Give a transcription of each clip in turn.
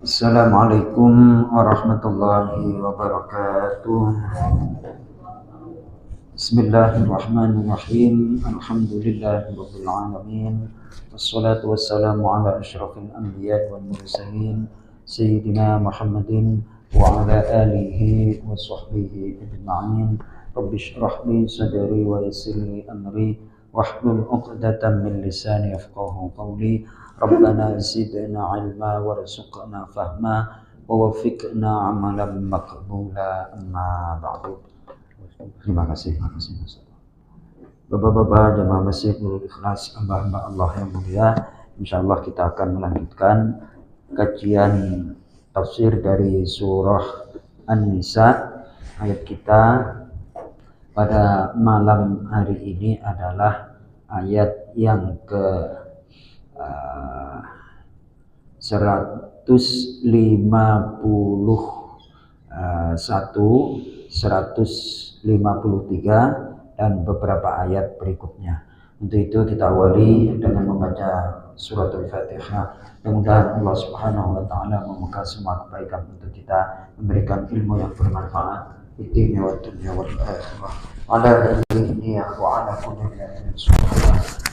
Assalamualaikum warahmatullahi wabarakatuh. Bismillahirrahmanirrahim. Alhamdulillahirabbil alamin. Wassalatu wassalamu ala asyrafil anbiya wal mursalin sayyidina Muhammadin wa ala alihi wa sahbihi ajma'in. Rabbi shrah li sadri wa yassir li amri wahlul 'uqdatam min lisani yafqahu qawli. Rabbana zidna ilma warzuqna fahma wa waffiqna amalan maqbula amma ba'du. Terima kasih. Bapak-bapak jamaah masjid Nurul Ikhlas, hamba-hamba Allah yang mulia, insyaallah kita akan melanjutkan kajian tafsir dari surah An-Nisa. Ayat kita pada malam hari ini adalah ayat yang ke 151, 153 dan beberapa ayat berikutnya. Untuk itu kita awali dengan membaca suratul Fatihah. Mudah-mudahan Allah Subhanahu wa taala membuka semua kebaikan untuk kita, memberikan ilmu yang bermanfaat di dunia wa dunya wal akhirah. Ala alihi wa ala kulli min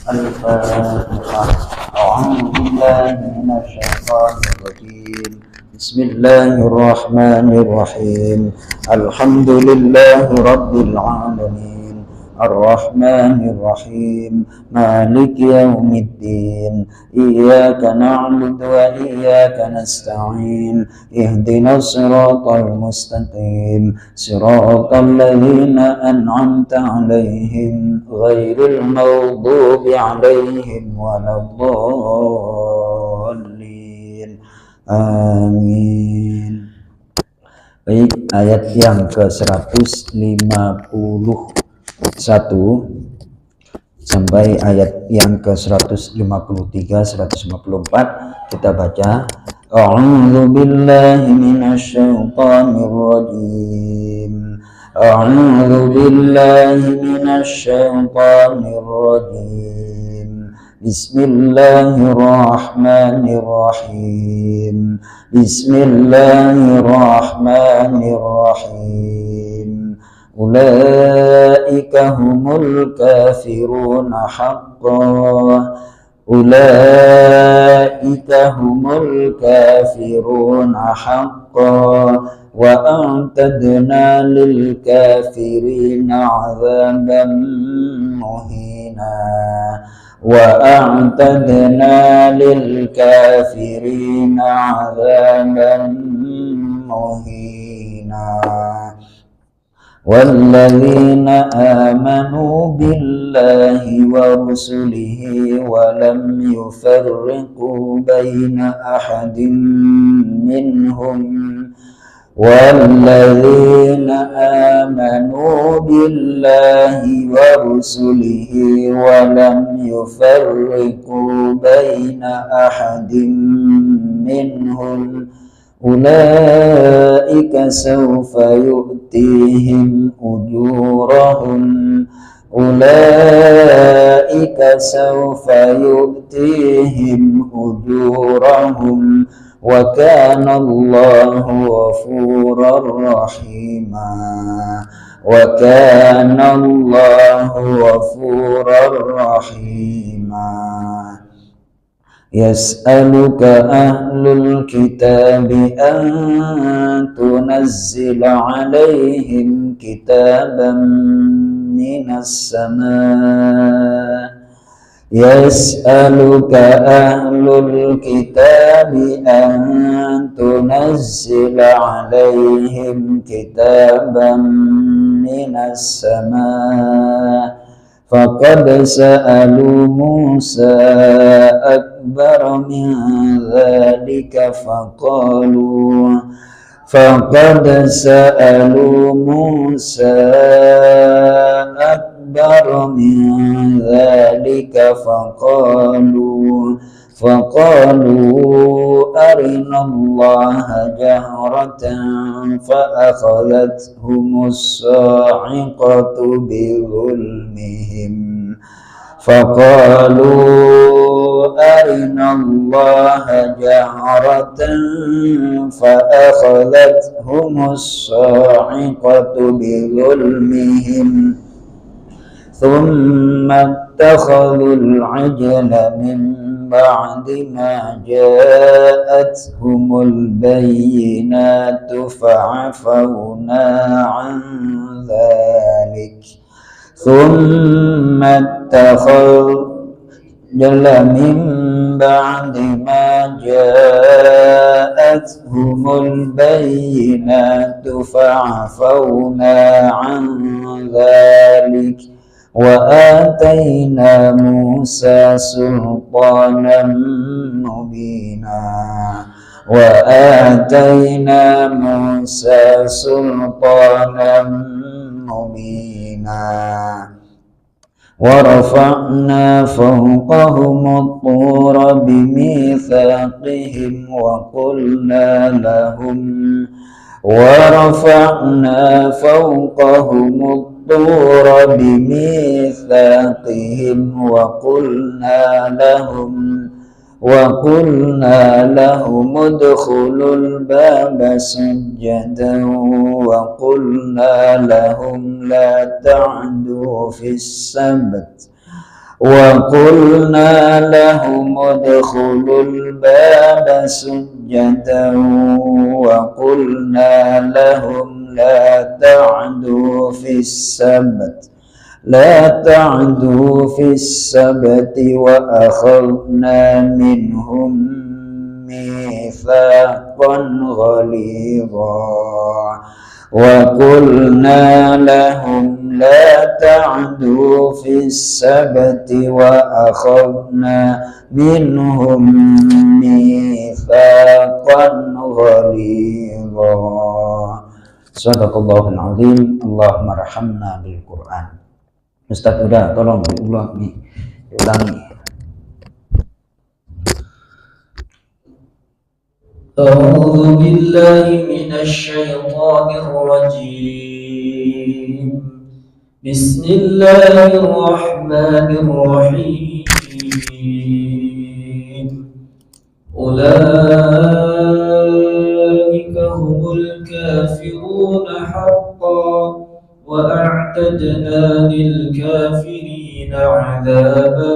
Al-Fatihah. A'udzu billahi minasyaitonir rajim. Bismillahirrahmanirrahim. Alhamdulillahi rabbil alamin. Ar-Rahmanir-Rahim. Maliki yaumiddin. Iyyaka na'budu wa iyyaka nasta'in. Ihdinas siratal mustaqim. Siratal ladzina an'amta 'alaihim ghairil maghdubi 'alaihim waladdallin. Amin. Baik, ayat yang ke-151 sampai ayat yang ke-153, 154 kita baca. A'udzu billahi minasyaitonir rajim. A'udzu billahi minasyaitonir rajim. Bismillahirrahmanirrahim. Bismillahirrahmanirrahim. Ulaika humul kafiruna haqqan. Ulaika humul kafiruna haqqan. Wa a'tadna lil kafirina 'adzaban muhina. Wa a'tadna lil kafirina 'adzaban muhina. وَالَّذِينَ آمَنُوا بِاللَّهِ وَرُسُلِهِ وَلَمْ يُفَرِّقُوا بَيْنَ أَحَدٍ مِّنْهُمْ وَالَّذِينَ آمَنُوا بِاللَّهِ وَرُسُلِهِ وَلَمْ يُفَرِّقُوا بَيْنَ أَحَدٍ مِّنْهُمْ أولئك سوف يؤتيهم أجورهم. أولئك سوف يؤتيهم أجورهم وكان الله غفورا رحيما. وكان الله غفورا رحيما. يسألك أهل الكتاب أن تنزل عليهم كتابا من السماء. يسألك أهل الكتاب أن تنزل عليهم كتابا من السماء. فقد سألوا موسى أكبر من ذلك فقد سألوا موسى أكبر من ذلك فقالوا أرنا الله جهرة فأخذتهم الصاعقة بظلمهم. فقالوا أرنا الله جهرة فأخذتهم الصاعقة بظلمهم ثم اتخذوا العجل من بعد ما جاءتهم البينات فعفونا عن ذلك ثم اتخذوا من بعد ما جاءتهم البينات فعفونا عن ذلك وآتينا موسى سلطانا مبينا وآتينا موسى سلطانا مبينا ورفعنا فوقهم الطور بميثاقهم وقلنا لهم ادخلوا الباب سجدا وقلنا لهم لا تعدوا في السبت وقلنا لهم ادخلوا الباب سجدا وقلنا لهم لا تعدوا في السبت وأخذنا منهم ميثاقا غليظا وقلنا لهم لا تعدوا في السبت وأخذنا منهم ميثاقا غليظا. Sadaqallahul azim. Allahumma rahamna bil Quran. Ustaz udah, tolong diulangi. أعوذ بالله من الشيطان الرجيم بسم الله الرحمن الرحيم أولئك هم الكافرون حقا وأعتدنا للكافرين عذابا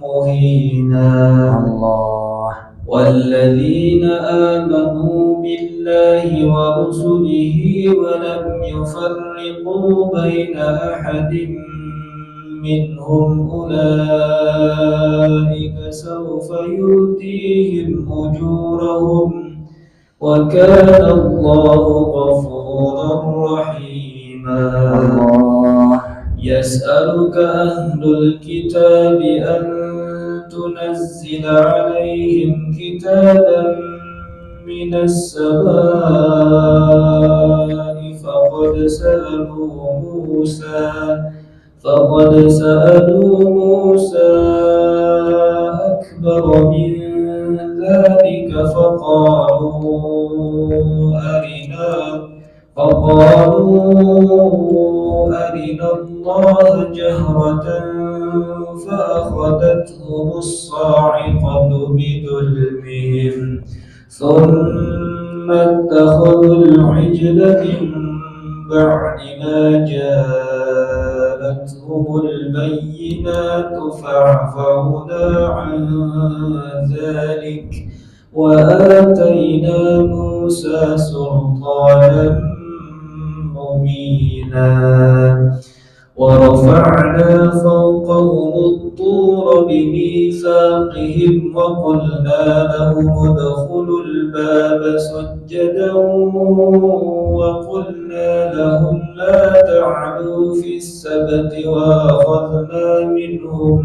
مهينا. والذين آمنوا بالله ورسله ولم يفرقوا بين أحد منهم أولئك سوف يؤتيهم أجورهم وكان الله غفورا رحيما. يسألك أهل الكتاب أن تنزل عليهم كتابا من السماء فقد سألوا موسى أكبر من ذلك فقالوا أرنا الله جهرة فأخذتهم الصاعقة بظلمهم ثم اتخذوا العجل من بعد ما جاءتهم البينات فعفونا عن ذلك وآتينا موسى سلطانا مبينا ورفعنا فوقهم الطور بميثاقهم وقلنا لهم ادخلوا الباب سجدا وقلنا لهم لا تعدوا في السبت وأخذنا منهم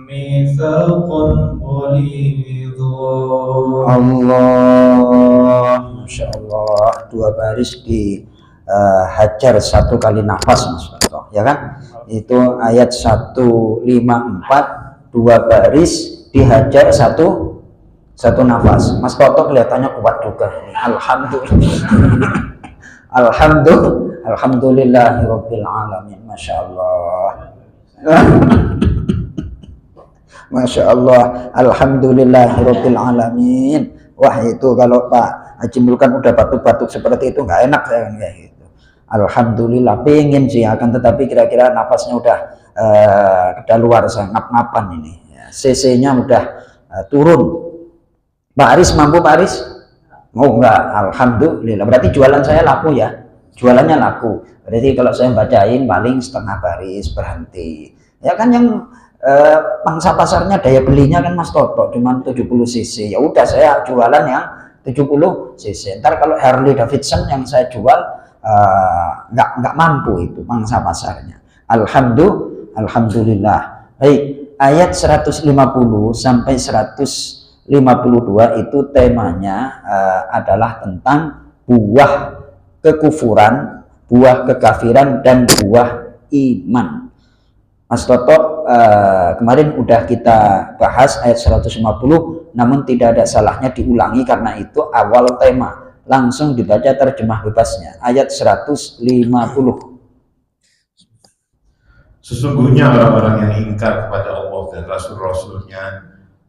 ميثاقا غليظا. Allah, Masya Allah, 2 baris di hajar 1 kali nafas, Mas Fato, ya kan? Itu ayat 154, 2 baris dihajar satu nafas. Mas Fato kelihatannya kuat juga. Alhamdulillahirabbil alamin. Masya Allah. Masya Allah, alhamdulillahirabbil alamin. Wah, itu kalau Pak Haji Mul kan udah batuk-batuk seperti itu nggak enak saya kayak gitu. Alhamdulillah, pengen sih, akan tetapi kira-kira nafasnya udah kedaluarsa, ngap-ngapan ini. Ya, CC-nya udah turun. Pak Aris mampu, Pak Aris? Oh enggak, alhamdulillah. Berarti jualan saya laku ya. Jualannya laku. Berarti kalau saya bacain paling setengah baris berhenti. Ya kan yang pangsa pasarnya daya belinya kan Mas Toto cuma 70 cc. Ya udah saya jualan yang 70 cc. Ntar kalau Harley Davidson yang saya jual nggak mampu itu pangsa pasarnya. Alhamdulillah. Baik, ayat 150 sampai 152 itu temanya adalah tentang buah kekufuran, buah kekafiran, dan buah iman. Mas Toto kemarin udah kita bahas ayat 150, namun tidak ada salahnya diulangi karena itu awal tema. Langsung dibaca terjemah bebasnya, ayat 150. Sesungguhnya orang-orang yang ingkar kepada Allah dan Rasul-Rasulnya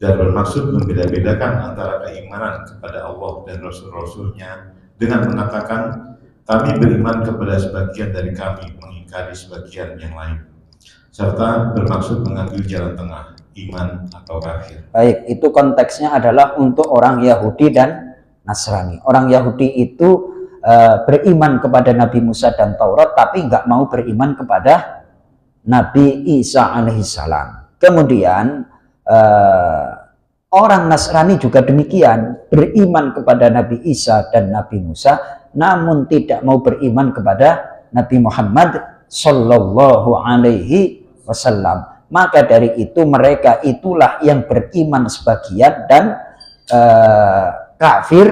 dan bermaksud membeda-bedakan antara keimanan kepada Allah dan Rasul-Rasulnya dengan mengatakan kami beriman kepada sebagian dari kami, mengingkari sebagian yang lain, serta bermaksud mengambil jalan tengah, iman atau kafir. Baik, itu konteksnya adalah untuk orang Yahudi dan Nasrani. Orang Yahudi itu beriman kepada Nabi Musa dan Taurat, tapi nggak mau beriman kepada Nabi Isa alaihissalam. Kemudian orang Nasrani juga demikian, beriman kepada Nabi Isa dan Nabi Musa, namun tidak mau beriman kepada Nabi Muhammad Sallallahu Alaihi Wasallam. Maka dari itu mereka itulah yang beriman sebagian dan kafir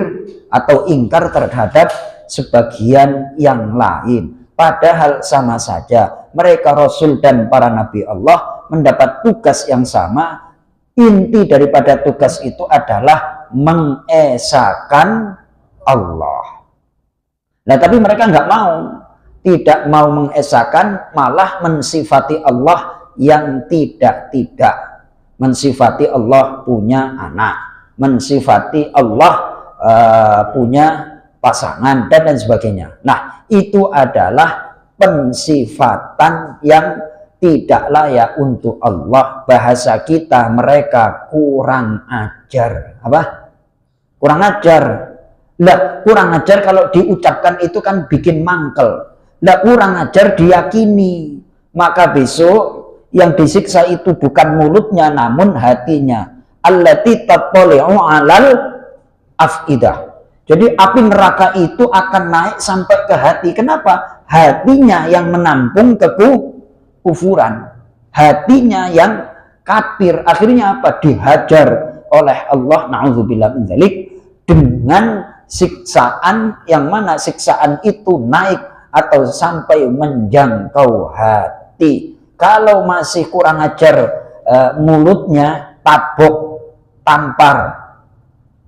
atau ingkar terhadap sebagian yang lain. Padahal sama saja, mereka Rasul dan para Nabi Allah mendapat tugas yang sama. Inti daripada tugas itu adalah mengesahkan Allah. Nah, tapi mereka nggak mau, tidak mau mengesahkan, malah mensifati Allah yang tidak. Mensifati Allah punya anak, mensifati Allah punya pasangan, dan lain sebagainya. Nah, itu adalah pensifatan yang tidak layak untuk Allah. Bahasa kita, mereka kurang ajar. Apa? Kurang ajar. Lah, kurang ajar kalau diucapkan itu kan bikin mangkel. Lah, kurang ajar diyakini. Maka besok yang disiksa itu bukan mulutnya namun hatinya. Allati tattali'u 'alal afidah. Jadi api neraka itu akan naik sampai ke hati. Kenapa? Hatinya yang menampung kekufuran. Hatinya yang kafir. Akhirnya apa? Dihajar oleh Allah, na'udzubillah min dzalik, dengan siksaan yang mana siksaan itu naik atau sampai menjangkau hati. Kalau masih kurang ajar mulutnya, tabok, tampar.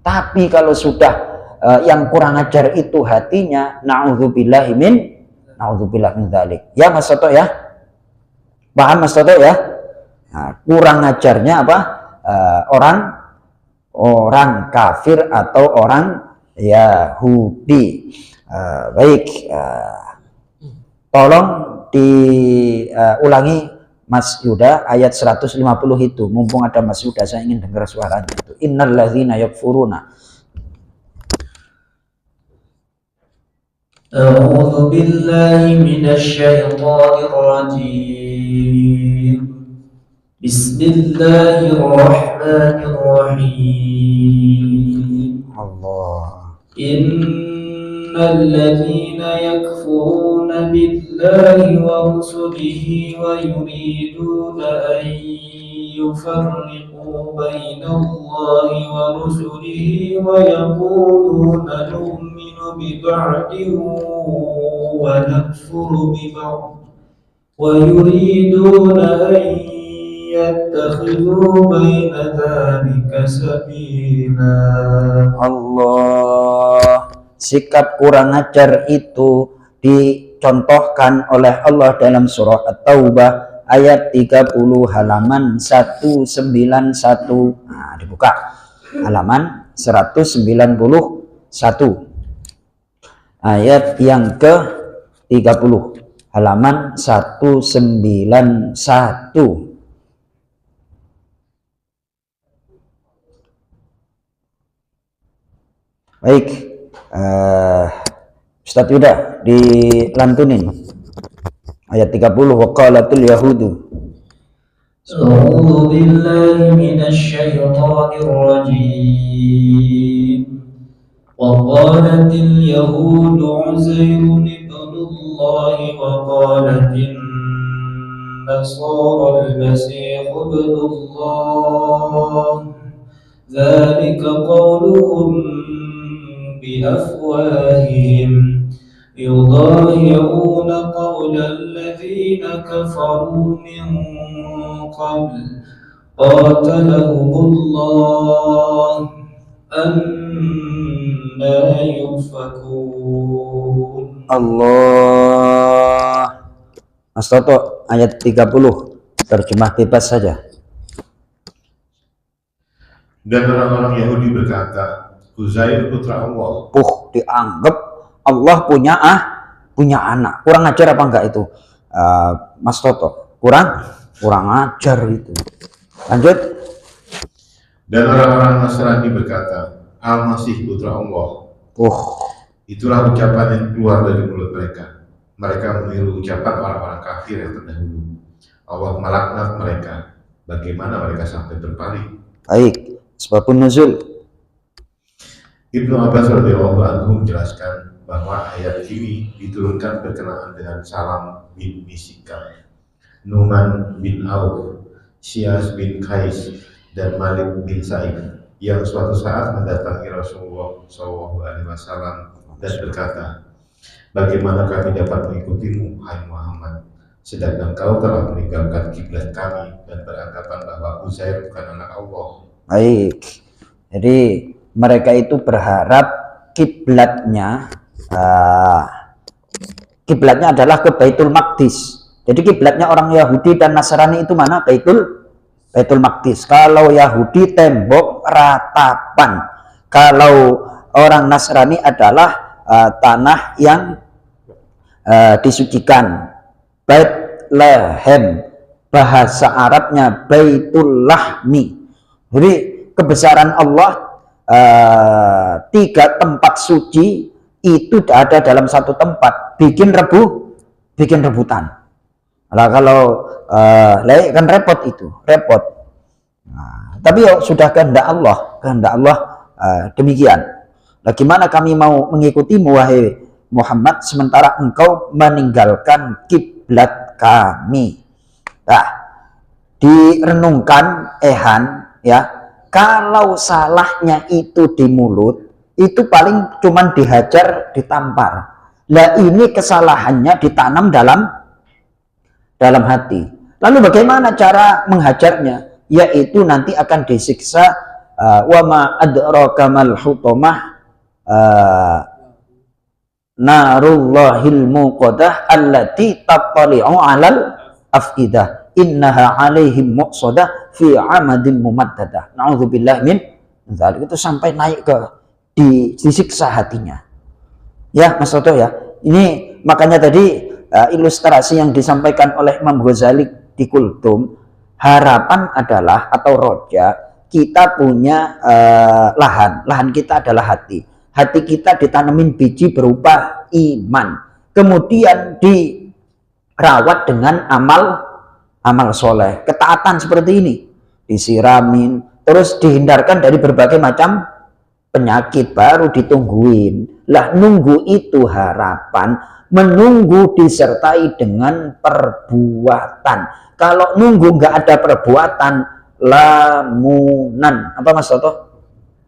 Tapi kalau sudah yang kurang ajar itu hatinya, na'udzubillah min dzalik. Ya Mas Toto ya? Paham Mas Toto ya? Nah, kurang ajarnya apa? Orang kafir atau orang Yahudi. Baik, tolong diulangi Mas Yuda ayat 150 itu. Mumpung ada Mas Yuda, saya ingin dengar suaranya itu. Innalladzina yakfuruna. A'udzu billahi minasyaitonir rajim. Bismillahirrahmanirrahim. Allah. Innal ladzina yakfuruna billahi wa rusulihi wa yuriduna an yufarriqu bainallahi wa rusulihi wa yaquluna nu'minu bi ba'din wa nakfuru bi ba'd wa yuriduna an yattakhidhu baina dzalika sabila. Allah. Sikap kurang ajar itu dicontohkan oleh Allah dalam surah At-Taubah ayat 30 halaman 191. Nah, dibuka halaman 191. Ayat yang ke 30 halaman 191. Baik, Ustadz Yuda dilantunin ayat 30. Waqalatul yahudu. أعوذ بالله من الشيطان الرجيم وقالت اليهود عزير ابن الله وقالت النصارى المسيح ابن الله ذلك قولهم بأفواههم يضاهئون قول الذين كفروا من قبل قاتلهم الله أنى يؤفكون. Allah. Mas Toto, ayat 30 terjemah bebas saja. Dan orang-orang Yahudi berkata, Uzair putra Allah. Dianggap Allah punya anak. Kurang ajar apa enggak itu, Mas Toto? Kurang ajar itu. Lanjut. Dan orang-orang Nasrani berkata, Al-Masih putra Allah. Itulah ucapan yang keluar dari mulut mereka. Mereka meniru ucapan orang-orang kafir yang terdahulu. Allah melaknat mereka. Bagaimana mereka sampai berpaling? Baik, sebabun nuzul. Ibnu Abbas radhiyallahu anhu menjelaskan bahwa ayat ini diturunkan berkenaan dengan Salam bin Misika, Numan bin Auf, Syas bin Qais, dan Malik bin Sa'id yang suatu saat mendatangi Rasulullah SAW dan berkata, bagaimana kami dapat mengikutimu, hai Muhammad, sedangkan kau telah meninggalkan kiblat kami dan beranggapan bahwa Uzair bukan anak Allah. Baik, jadi mereka itu berharap kiblatnya adalah ke Baitul Maqdis. Jadi kiblatnya orang Yahudi dan Nasrani itu mana? Baitul Maqdis. Kalau Yahudi tembok ratapan, kalau orang Nasrani adalah tanah yang disucikan. Bethlehem, bahasa Arabnya Baitul Lahmi. Jadi kebesaran Allah, 3 tempat suci itu ada dalam satu tempat, bikin rebutan. Nah, kalau kan repot. Nah, tapi sudah kehendak Allah demikian. Nah, gimana kami mau mengikutimu wahai Muhammad sementara engkau meninggalkan kiblat kami? Nah, direnungkan ya, kalau salahnya itu di mulut, itu paling cuman dihajar, ditampar. Lah ini kesalahannya ditanam dalam hati. Lalu bagaimana cara menghajarnya? Yaitu nanti akan disiksa, wa ma adraka mal hutamah, narullahil muqadah allati tattali'u 'alal afidah innaha 'alaihim muqsadah fi 'amadin mumaddadah. Nauzubillah min dzalik. Itu sampai naik ke disiksa hatinya. Ya, Mas Toto ya. Ini makanya tadi ilustrasi yang disampaikan oleh Imam Ghazali di Kultum, harapan adalah atau roja, kita punya lahan kita adalah hati kita ditanemin biji berupa iman, kemudian dirawat dengan amal soleh, ketaatan seperti ini, disiramin, terus dihindarkan dari berbagai macam penyakit, baru ditungguin. Lah nunggu itu harapan, menunggu disertai dengan perbuatan. Kalau nunggu nggak ada perbuatan, lamunan. Apa Mas Toto?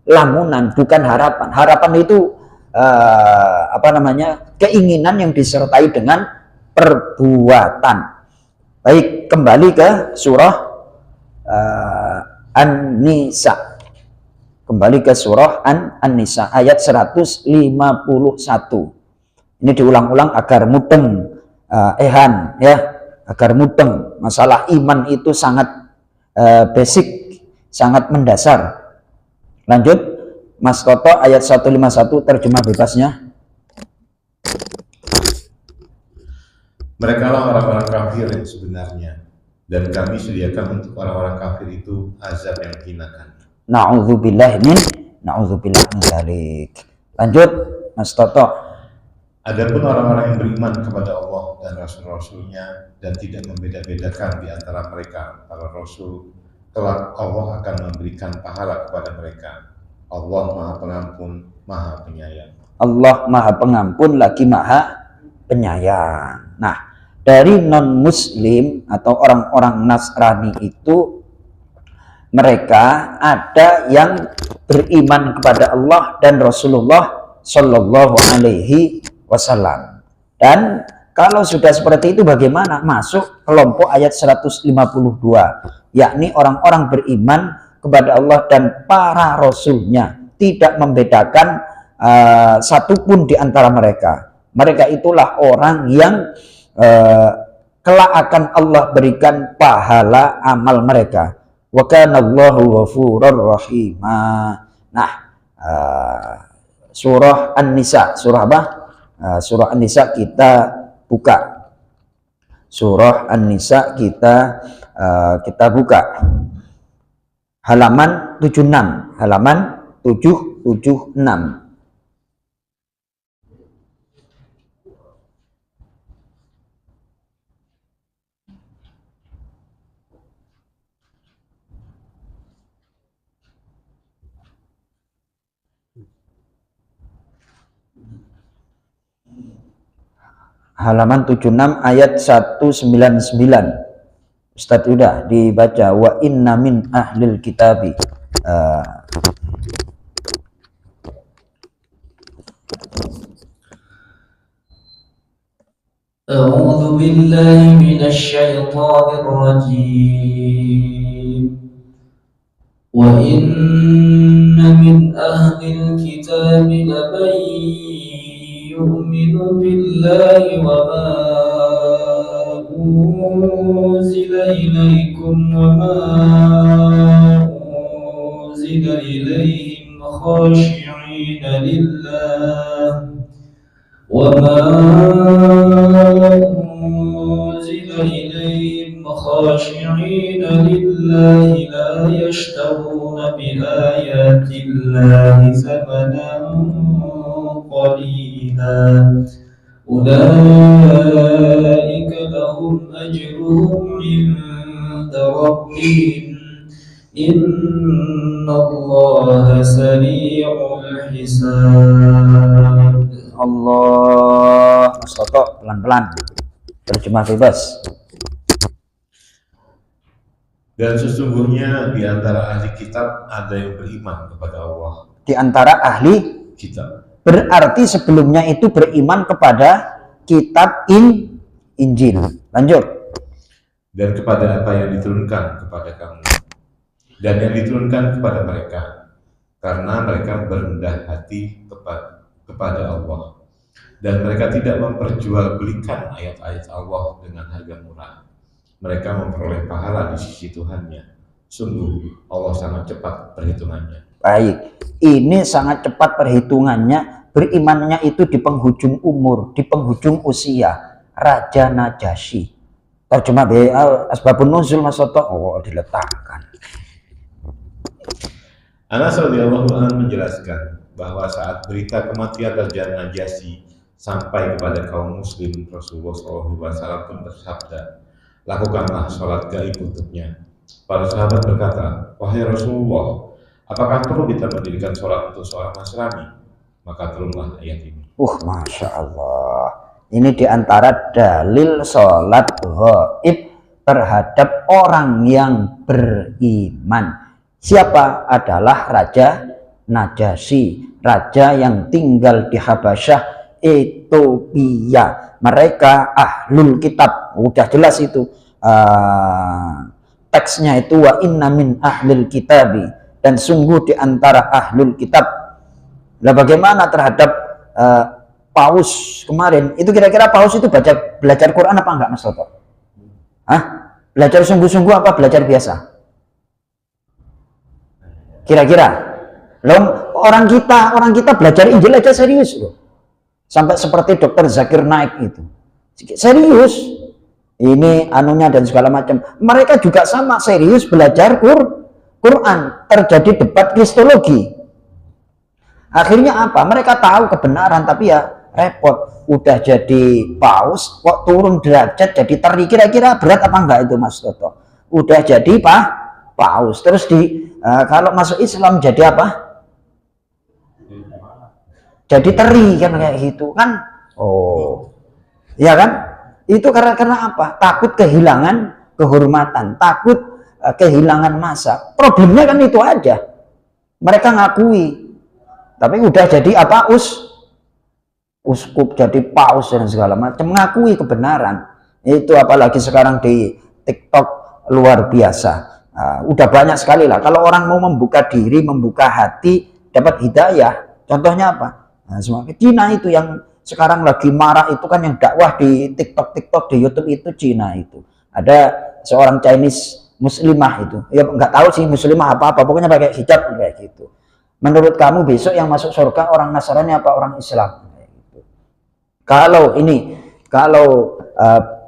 Lamunan, bukan harapan. Harapan itu keinginan yang disertai dengan perbuatan. Baik, kembali ke surah An-Nisa. Kembali ke surah An-Nisa ayat 151. Ini diulang-ulang agar mudeng, ya. agar mudeng. Masalah iman itu sangat basic, sangat mendasar. Lanjut, Mas Toto ayat 151 terjemah bebasnya. Mereka lah orang-orang kafir yang sebenarnya, dan kami sediakan untuk orang-orang kafir itu azab yang menghinakan. Na'udzubillah min dzalik. Lanjut, Mas Toto. Adapun orang-orang yang beriman kepada Allah dan Rasul-Rasulnya dan tidak membeda-bedakan di antara mereka para Rasul, kelak Allah akan memberikan pahala kepada mereka. Allah Maha Pengampun, Maha Penyayang. Allah Maha Pengampun lagi Maha Penyayang. Nah, dari non-muslim atau orang-orang Nasrani itu, mereka ada yang beriman kepada Allah dan Rasulullah Shallallahu Alaihi Wasallam. Dan kalau sudah seperti itu bagaimana? Masuk kelompok ayat 152, yakni orang-orang beriman kepada Allah dan para Rasulnya, tidak membedakan satupun di antara mereka. Mereka itulah orang yang kelak akan Allah berikan pahala amal mereka. Wa kana Allahu ghafurur rahim. Nah, surah An-Nisa, surah apa? Surah An-Nisa kita buka. Surah An-Nisa kita buka. Halaman 76, halaman 776. Halaman 76 ayat 199. Ustadz udah dibaca. Wa inna min ahlil kitabi. A'udzu billahi minasy syaithanir rajim. Wa inna min ahlil kitabi laman yu'minu billahi wa ma unzila ilaykum wa ma unzila ilayhim khashi'ina lillah wa ma unzila ilayhim khashi'ina lillahi la yashtaruna bi ayati llahi thamanan qalila ulaika lahum ajruhum 'inda rabbihim innallaha sari'ul hisab. Allah, Mas Toto pelan-pelan. Terjemah bebas. Dan sesungguhnya di antara ahli kitab ada yang beriman kepada Allah. Di antara ahli Kitab. berarti sebelumnya itu beriman kepada kitab Injil. Lanjut. Dan kepada apa yang diturunkan kepada kamu dan yang diturunkan kepada mereka, karena mereka berendah hati kepada Allah, dan mereka tidak memperjualbelikan ayat-ayat Allah dengan harga murah. Mereka memperoleh pahala di sisi Tuhannya. Sungguh Allah sangat cepat perhitungannya. Baik, ini sangat cepat perhitungannya. Berimannya itu di penghujung umur, di penghujung usia. Raja Najasyi. Terjemah asbabun nuzul, Mas Toto. Oh, diletakkan. Anas radhiyallahu anhu menjelaskan bahwa saat berita kematian Raja Najasyi sampai kepada kaum muslim, Rasulullah SAW pun bersabda, lakukanlah sholat gaib untuknya. Para sahabat berkata, wahai Rasulullah, apakah perlu kita mendirikan sholat untuk seorang Nasrani? Maka turunlah ayat ini. Masya Allah. Ini diantara dalil sholat gaib terhadap orang yang beriman. Siapa? Adalah Raja Najasyi, raja yang tinggal di Habasyah, Ethiopia. Mereka ahlul kitab. Udah jelas itu. Teksnya itu wa inna min ahlil kitabi, dan sungguh di antara ahlul kitab. Nah, bagaimana terhadap Paus kemarin? Itu kira-kira Paus itu belajar Quran apa enggak, Mas Toto? Hah? Belajar sungguh-sungguh apa belajar biasa? Kira-kira? Loh, orang kita belajar Injil aja serius loh. Sampai seperti Dr. Zakir Naik itu. Serius. Ini anunya dan segala macam. Mereka juga sama serius belajar Quran. Terjadi debat kristologi. Akhirnya apa? Mereka tahu kebenaran tapi ya repot. Udah jadi paus kok turun derajat jadi teri. Kira-kira berat apa enggak itu Mas Toto? Udah jadi paus. Terus kalau masuk Islam jadi apa? Jadi teri kan kayak gitu kan. Oh. Ya kan? Itu karena apa? Takut kehilangan kehormatan, takut kehilangan masa. Problemnya kan itu aja. Mereka ngakui. Tapi udah jadi apa? Uskup, jadi paus dan segala macam, mengakui kebenaran. Itu apalagi sekarang di TikTok luar biasa. Udah banyak sekali lah. Kalau orang mau membuka diri, membuka hati, dapat hidayah. Contohnya apa? Nah, Cina itu yang sekarang lagi marah itu kan, yang dakwah di TikTok, di YouTube itu Cina itu. Ada seorang Chinese muslimah itu. Ya nggak tahu sih muslimah apa-apa, pokoknya pakai hijab kayak gitu. Menurut kamu besok yang masuk surga orang Nasrani apa orang Islam? Kalau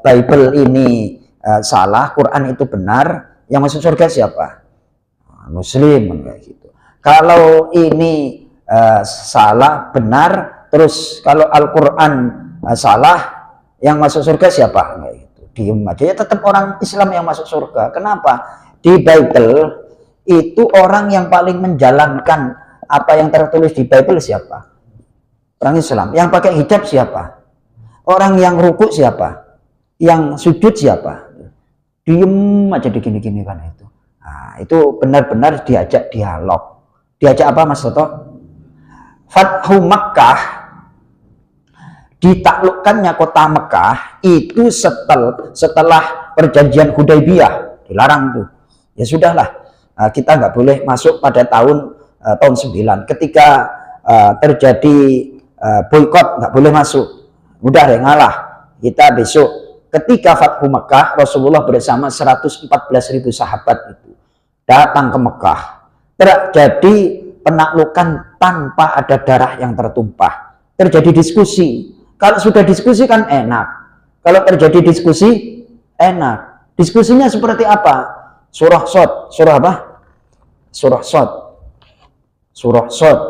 Bible ini salah, Quran itu benar, yang masuk surga siapa? Muslim kayak gitu. Kalau ini salah, benar, terus kalau Al-Quran salah, yang masuk surga siapa? Kayak gitu. Diem aja, ya tetap orang Islam yang masuk surga. Kenapa? Di Bible itu orang yang paling menjalankan apa yang tertulis di Bible siapa? Orang Islam. Yang pakai hijab siapa? Orang yang rukuk siapa? Yang sujud siapa? Diem aja digini-gini kan itu. Nah, itu benar-benar diajak dialog. Diajak apa Mas Toto? Fathu Makkah, ditaklukkannya kota Mekah itu setelah perjanjian Hudaybiyah, dilarang tuh. Ya sudahlah, kita nggak boleh masuk pada tahun 9. Ketika terjadi boykot, nggak boleh masuk. Udah deh, ngalah. Kita besok ketika Fathu Mekah, Rasulullah bersama 114.000 sahabat itu datang ke Mekah. Terjadi penaklukan tanpa ada darah yang tertumpah. Terjadi diskusi. Kalau sudah diskusi kan enak. Kalau terjadi diskusi enak. Diskusinya seperti apa? Surah Shad. Surah apa? Surah Shad. Surah Shad.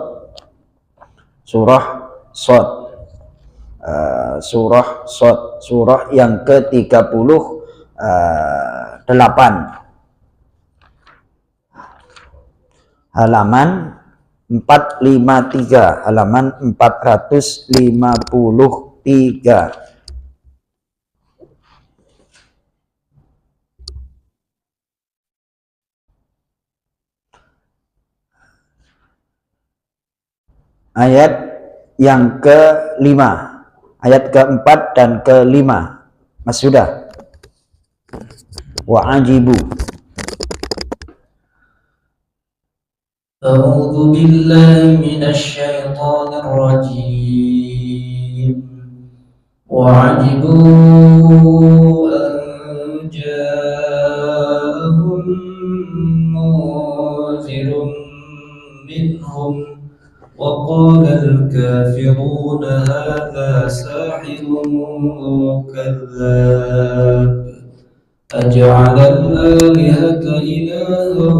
Surah Shad. Surah Shad. Surah yang ke-38. Halaman 453, halaman 453. Ayat yang ke-5, ayat ke-4 dan ke-5. Mas sudah? Wa ajibu. أعوذ بالله من الشيطان الرجيم وعجبوا أن جاءهم منذر منهم وقال الكافرون هذا ساحر كذاب أجعل الآلهة إلها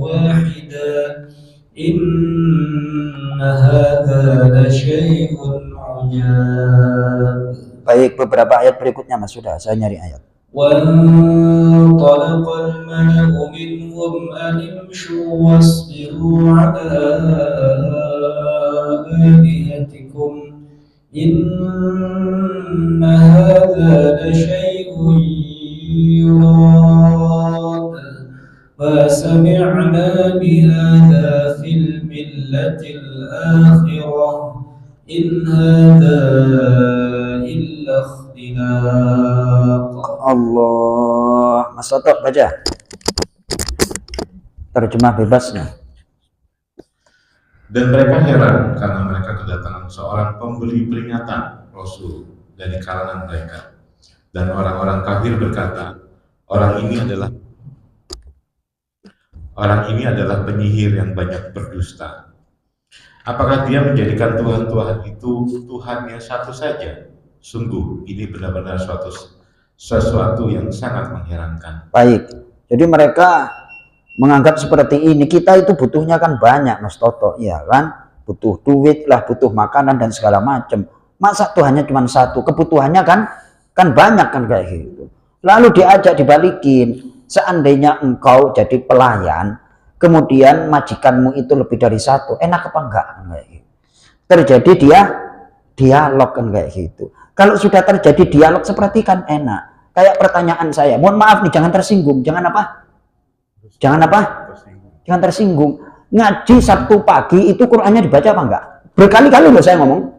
واحدا إن هذا لشيء عجاب. Baik, beberapa ayat berikutnya Mas sudah, saya nyari ayat. وانطلق الملأ منهم أن امشوا واصبروا على آلهتكم إن هذا لشيء يراد ما سمعنا بهذا في الملة الآخرة إن هذا إلا اختلاق. Allah, Mas Toto baca terjemah bebasnya. Dan mereka heran karena mereka kedatangan seorang pemberi peringatan Rasul dari kalangan mereka. Dan orang-orang kafir berkata, orang ini adalah penyihir yang banyak berdusta. Apakah dia menjadikan Tuhan-Tuhan itu Tuhan yang satu saja? Sungguh ini benar-benar sesuatu yang sangat mengherankan. Baik, jadi mereka menganggap seperti ini. Kita itu butuhnya kan banyak, Mas Toto, ya kan? Butuh duit lah, butuh makanan dan segala macam. Masa Tuhannya cuma satu? Kebutuhannya kan banyak kan kayak gitu. Lalu diajak dibalikin. Seandainya engkau jadi pelayan, kemudian majikanmu itu lebih dari satu, enak apa enggak? Kayak gitu. Terjadi dialog kan kayak gitu. Kalau sudah terjadi dialog seperti kan enak. Kayak pertanyaan saya, mohon maaf nih, jangan tersinggung. Jangan apa? Jangan tersinggung. Ngaji Sabtu pagi itu Qur'annya dibaca apa enggak? Berkali-kali loh saya ngomong.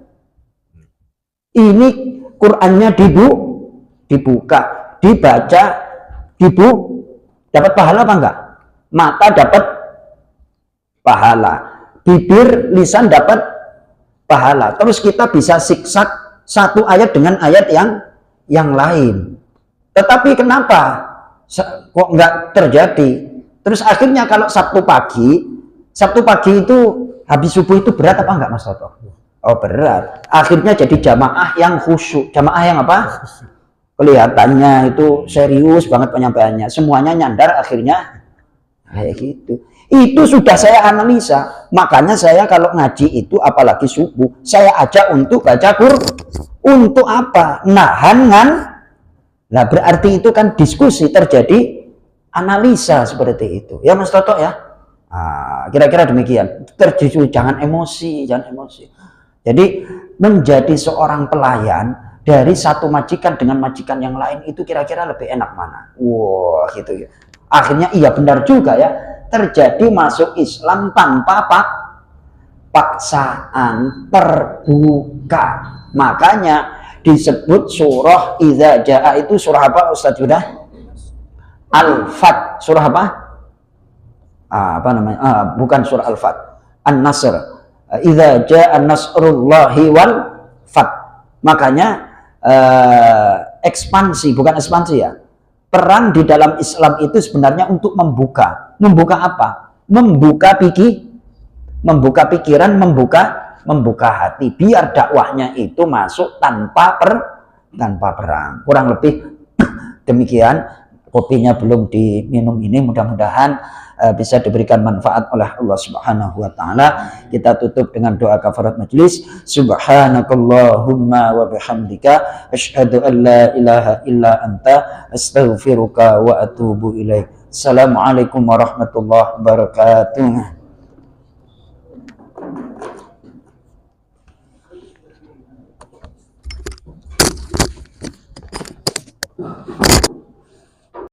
Ini Qur'annya dibuka, dibaca, dapat pahala apa enggak? Mata dapat pahala, bibir, lisan dapat pahala. Terus kita bisa siksak satu ayat dengan ayat yang lain. Tetapi kenapa kok enggak terjadi? Terus akhirnya kalau Sabtu pagi itu habis subuh itu berat apa enggak, Mas Toto? Oh berat. Akhirnya jadi jamaah yang khusyuk. Jamaah yang apa? Kelihatannya itu serius banget penyampaiannya. Semuanya nyandar akhirnya kayak gitu. Itu sudah saya analisa. Makanya saya kalau ngaji itu apalagi subuh, saya ajak untuk baca Quran. Untuk apa? Nahan. Nah berarti itu kan diskusi, terjadi analisa seperti itu. Ya Mas Toto ya. Kira-kira demikian. Jangan emosi. Jadi menjadi seorang pelayan dari satu majikan dengan majikan yang lain itu kira-kira lebih enak mana? Wah gitu ya. Akhirnya iya benar juga ya. Terjadi masuk Islam tanpa paksaan, terbuka. Makanya disebut surah Idza Jaa itu surah apa Ustaz Yuda? Al-Fat. Surah apa? Apa namanya? Bukan surah Al-Fat. An-Nasr. Idza Jaa Nasrullahi wal Fat. Makanya ekspansi, bukan ekspansi ya. Perang di dalam Islam itu sebenarnya untuk membuka. Membuka apa? Membuka pikiran, membuka hati. Biar dakwahnya itu masuk tanpa perang. Kurang lebih demikian. Kopinya belum diminum ini, mudah-mudahan bisa diberikan manfaat oleh Allah Subhanahu wa taala. Kita tutup dengan doa kafarat majlis. Subhanakallahumma wa bihamdika asyhadu an la ilaha illa anta astaghfiruka wa atubu ilaik. Assalamualaikum warahmatullahi wabarakatuh.